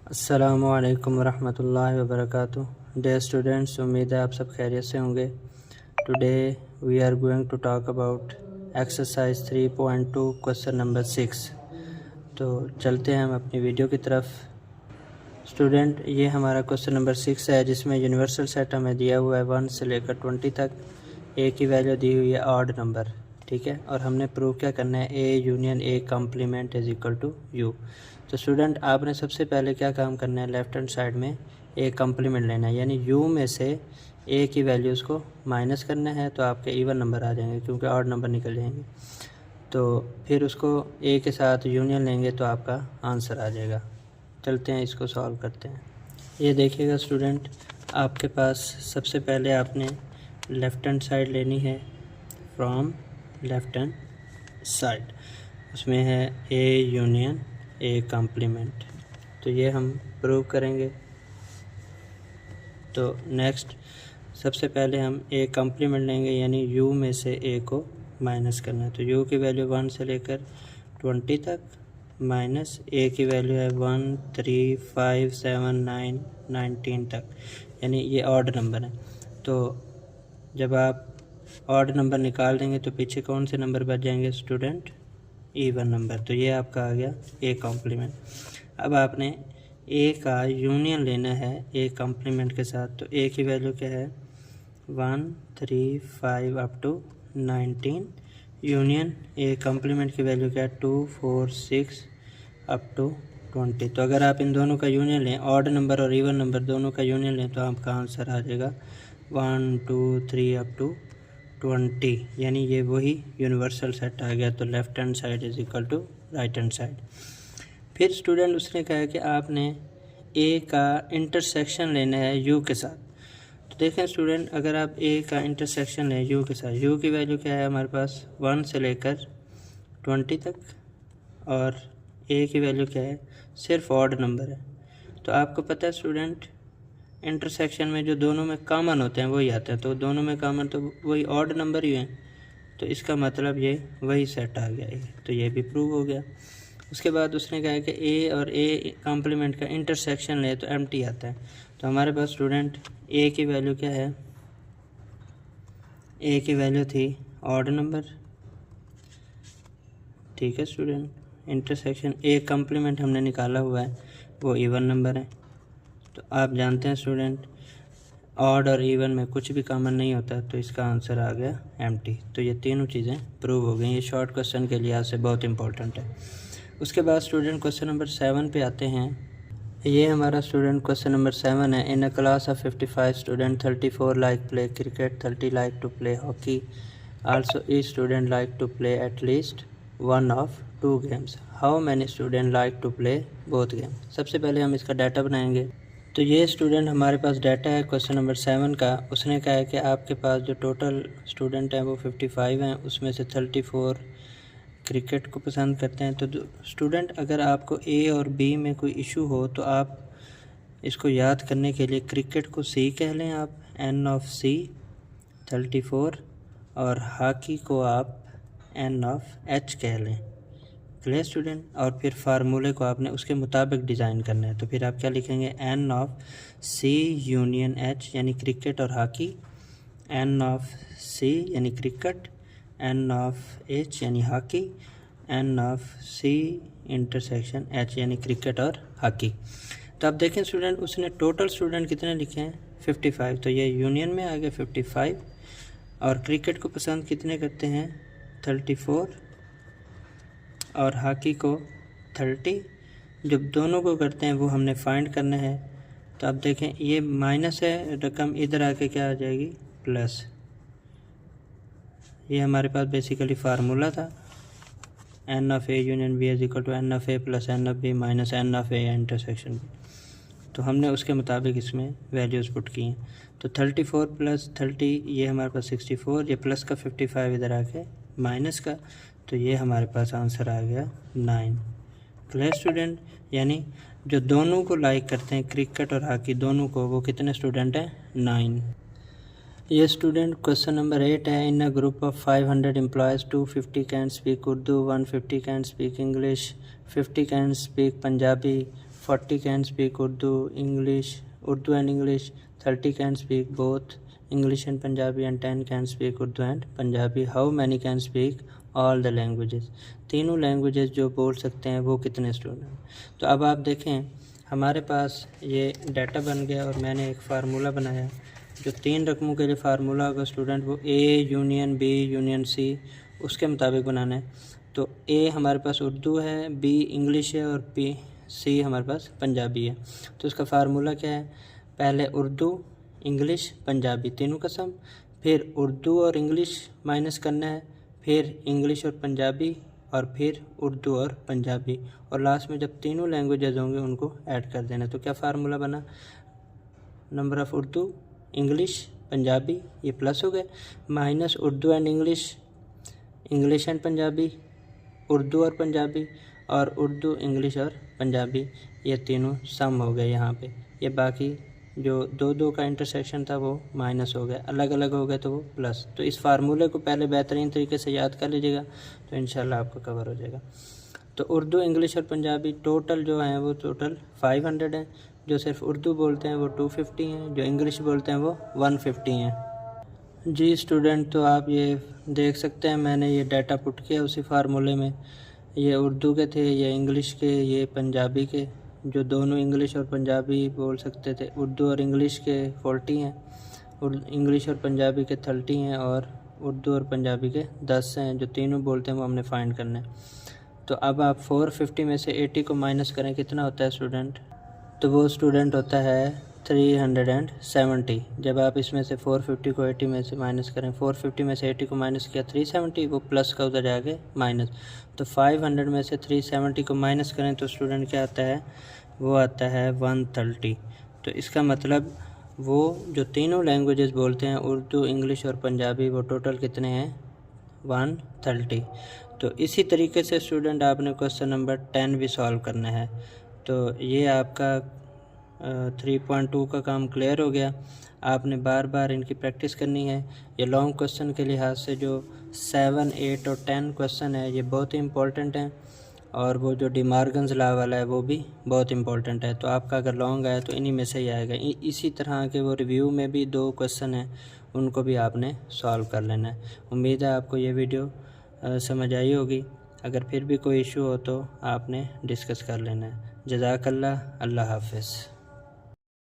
अस्सलामुअलैकुम वरहमतुल्लाहि वबरकातुहू। Dear students, उम्मीद है आप सब खैरियत से होंगे। Today we are going to talk about exercise 3.2 question number 6। तो चलते हैं हम अपनी वीडियो की तरफ। स्टूडेंट, ये हमारा क्वेश्चन नंबर 6 है, जिसमें यूनिवर्सल सेट हमें दिया हुआ है 1 से लेकर 20 तक। ए की वैल्यू दी हुई है ऑड नंबर, ठीक है। और हमने प्रूव क्या करना है, A union A complement is equal to U. तो स्टूडेंट, आपने सबसे पहले क्या काम करना है, लेफ्ट हैंड साइड में ए कॉम्प्लीमेंट लेना है, यानी यू में से ए की वैल्यूज़ को माइनस करना है, तो आपके इवन नंबर आ जाएंगे क्योंकि ऑड नंबर निकल जाएंगे। तो फिर उसको ए के साथ यूनियन लेंगे तो आपका आंसर आ जाएगा। चलते हैं, इसको सॉल्व करते हैं। ये देखिएगा स्टूडेंट, आपके पास सबसे पहले आपने लेफ़्ट हैंड साइड लेनी है, फ्रॉम लेफ़्ट हैंड साइड, उसमें है ए यूनियन ए कॉम्प्लीमेंट। तो ये हम प्रूव करेंगे। तो नेक्स्ट सबसे पहले हम ए कॉम्प्लीमेंट लेंगे, यानी यू में से ए को माइनस करना है। तो यू की वैल्यू 1 से लेकर 20 तक, माइनस ए की वैल्यू है 1 3 5 7 9 19 तक, यानी ये ऑड नंबर है। तो जब आप ऑड नंबर निकाल देंगे तो पीछे कौन से नंबर बच जाएंगे स्टूडेंट, इवन नंबर। तो ये आपका आ गया ए कॉम्प्लीमेंट। अब आपने ए का यूनियन लेना है ए कॉम्प्लीमेंट के साथ। तो ए की वैल्यू क्या है, 1 3 5 up to 19, union A complement की वैल्यू क्या है, 2 4 6 अप टू 20। तो अगर आप इन दोनों का यूनियन लें, ऑड नंबर और इवन नंबर दोनों का यूनियन लें, तो आपका आंसर आ जाएगा 1 2 3 अप टू 20, यानी ये वही यूनिवर्सल सेट आ गया। तो left hand side is equal to right hand side. फिर स्टूडेंट उसने कहा कि आपने ए का इंटरसेक्शन लेना है यू के साथ। तो देखें स्टूडेंट, अगर आप ए का इंटरसेक्शन लें यू के साथ, यू की वैल्यू क्या है हमारे पास 1 से लेकर 20 तक, और ए की वैल्यू क्या है, सिर्फ ऑड नंबर है। तो आपको पता है स्टूडेंट, इंटरसेक्शन में जो दोनों में कॉमन होते हैं वही आते हैं। तो दोनों में कॉमन तो वही ऑड नंबर ही हैं, तो इसका मतलब ये वही सेट आ गया ये। तो ये भी प्रूव हो गया। उसके बाद उसने कहा कि ए और ए कॉम्प्लीमेंट का इंटरसेक्शन ले तो एम्प्टी आता है। तो हमारे पास स्टूडेंट ए की वैल्यू क्या है, ए की वैल्यू थी ऑड नंबर, ठीक है स्टूडेंट। इंटरसेक्शन ए कॉम्प्लीमेंट हमने निकाला हुआ है, वो इवन नंबर है। तो आप जानते हैं स्टूडेंट, ऑड और इवन में कुछ भी कॉमन नहीं होता, तो इसका आंसर आ गया एम्प्टी। तो ये तीनों चीज़ें प्रूव हो गई। ये शॉर्ट क्वेश्चन के लिहाज से बहुत इंपॉर्टेंट है। उसके बाद स्टूडेंट क्वेश्चन नंबर 7 पे आते हैं। ये हमारा स्टूडेंट क्वेश्चन नंबर 7 है। In a class of 55 student, 34 like play cricket, 30 like to play hockey, also each student like to play at least one of 2 games. How many student like to play both game. सबसे पहले हम इसका data बनाएंगे। तो ये student हमारे पास data है question number 7 का। उसने कहा है कि आपके पास जो टोटल स्टूडेंट हैं वो 55 हैं, उसमें से 34 क्रिकेट को पसंद करते हैं। तो स्टूडेंट, अगर आपको ए और बी में कोई इशू हो तो आप इसको याद करने के लिए क्रिकेट को सी कह लें आप, एन ऑफ सी 34, और हॉकी को आप एन ऑफ एच कह लें। Clear student. और फिर फार्मूले को आपने उसके मुताबिक डिज़ाइन करना है। तो फिर आप क्या लिखेंगे, n of C union H यानी क्रिकेट और हॉकी, एन ऑफ सी यानी क्रिकेट, एन ऑफ एच यानी hockey, n of C intersection H यानी क्रिकेट और हॉकी। तो आप देखें स्टूडेंट, उसने टोटल स्टूडेंट कितने लिखे हैं, 55। तो ये यूनियन में आ गया 55, और क्रिकेट को पसंद कितने करते हैं, 34, और हॉकी को 30। जब दोनों को करते हैं वो हमने फाइंड करना है। तो आप देखें, ये माइनस है रकम, इधर आके क्या आ जाएगी, प्लस। ये हमारे पास बेसिकली फार्मूला था, n of A union B is equal to n of A plus n of B minus n of A intersection B. तो हमने उसके मुताबिक इसमें वैल्यूज़ पुट की हैं। तो 34 प्लस 30 ये हमारे पास 64, ये प्लस का 55 इधर आके माइनस का, तो ये हमारे पास आंसर आ गया 9। Clear student. यानी जो दोनों को लाइक करते हैं, क्रिकेट और हॉकी दोनों को, वो कितने स्टूडेंट हैं, 9। ये स्टूडेंट क्वेश्चन नंबर 8 है। In a group of 500 employees, 250 can speak Urdu, 150 can speak English, 50 can speak Punjabi, 40 can speak Urdu and English, 30 can speak both English and Punjabi and 10 can speak Urdu and Punjabi. How many can speak all the languages, तीनों languages जो बोल सकते हैं वो कितने student. तो अब आप देखें हमारे पास ये डाटा बन गया और मैंने एक फार्मूला बनाया। जो 3 रकमों के लिए फार्मूला होगा स्टूडेंट वो A union B union C उसके मुताबिक बनाना है। तो A हमारे पास उर्दू है, B इंग्लिश है और C हमारे पास पंजाबी है। तो उसका फार्मूला क्या है, पहले उर्दू इंग्लिश पंजाबी तीनों का सम, फिर उर्दू और इंग्लिश माइनस करना है, फिर इंग्लिश और पंजाबी और फिर उर्दू और पंजाबी, और लास्ट में जब तीनों लैंग्वेजेस होंगे उनको ऐड कर देना। तो क्या फार्मूला बना, number of Urdu English Punjabi ये प्लस हो गए, minus Urdu and English and Punjabi, Urdu और पंजाबी, और उर्दू इंग्लिश और पंजाबी ये तीनों सम हो गए यहाँ पे। ये बाकी जो 2 का इंटरसेक्शन था वो माइनस हो गया, अलग अलग हो गए तो वो प्लस। तो इस फार्मूले को पहले बेहतरीन तरीके से याद कर लीजिएगा तो इंशाल्लाह आपका कवर हो जाएगा। तो उर्दू इंग्लिश और पंजाबी टोटल जो हैं वो टोटल 500 हैं, जो सिर्फ उर्दू बोलते हैं वो 250 हैं, जो इंग्लिश बोलते हैं वो 150 हैं। जी स्टूडेंट, तो आप ये देख सकते हैं मैंने ये डाटा पुट किया उसी फार्मूले में। ये उर्दू के थे, ये इंग्लिश के, ये पंजाबी के, जो दोनों इंग्लिश और पंजाबी बोल सकते थे। उर्दू और इंग्लिश के 40 हैं, इंग्लिश और पंजाबी के 30 हैं, और उर्दू और पंजाबी के 10 हैं, जो तीनों बोलते हैं वो हमने फाइंड करना है। तो अब आप 450 में से 80 को माइनस करें, कितना होता है स्टूडेंट, तो वो स्टूडेंट होता है 370। जब आप इसमें से 450 को 80 में से माइनस करें, 450 में से 80 को माइनस किया 370, वो प्लस का उधर जाके माइनस, तो 500 में से 370 को माइनस करें तो स्टूडेंट क्या आता है, वो आता है 130। तो इसका मतलब वो जो तीनों लैंग्वेजेस बोलते हैं उर्दू इंग्लिश और पंजाबी, वो टोटल कितने हैं 130। तो इसी तरीके से स्टूडेंट आपने क्वेश्चन नंबर 10 भी सॉल्व करना है। तो ये आपका 3.2 का काम क्लियर हो गया। आपने बार बार इनकी प्रैक्टिस करनी है। ये लॉन्ग क्वेश्चन के लिहाज से जो 7, 8 और 10 क्वेश्चन है ये बहुत ही इंपॉर्टेंट हैं, और वो जो डी मॉर्गन्स लॉ वाला है वो भी बहुत इंपॉर्टेंट है। तो आपका अगर लॉन्ग आया तो इन्हीं में से ही आएगा। इसी तरह के वो रिव्यू में भी 2 क्वेश्चन हैं, उनको भी आपने सॉल्व कर लेना है। उम्मीद है आपको ये वीडियो समझ आई होगी। अगर फिर भी कोई इशू हो तो आपने डिस्कस कर लेना है। जज़ाकल्लाह, अल्लाह हाफ़िज़।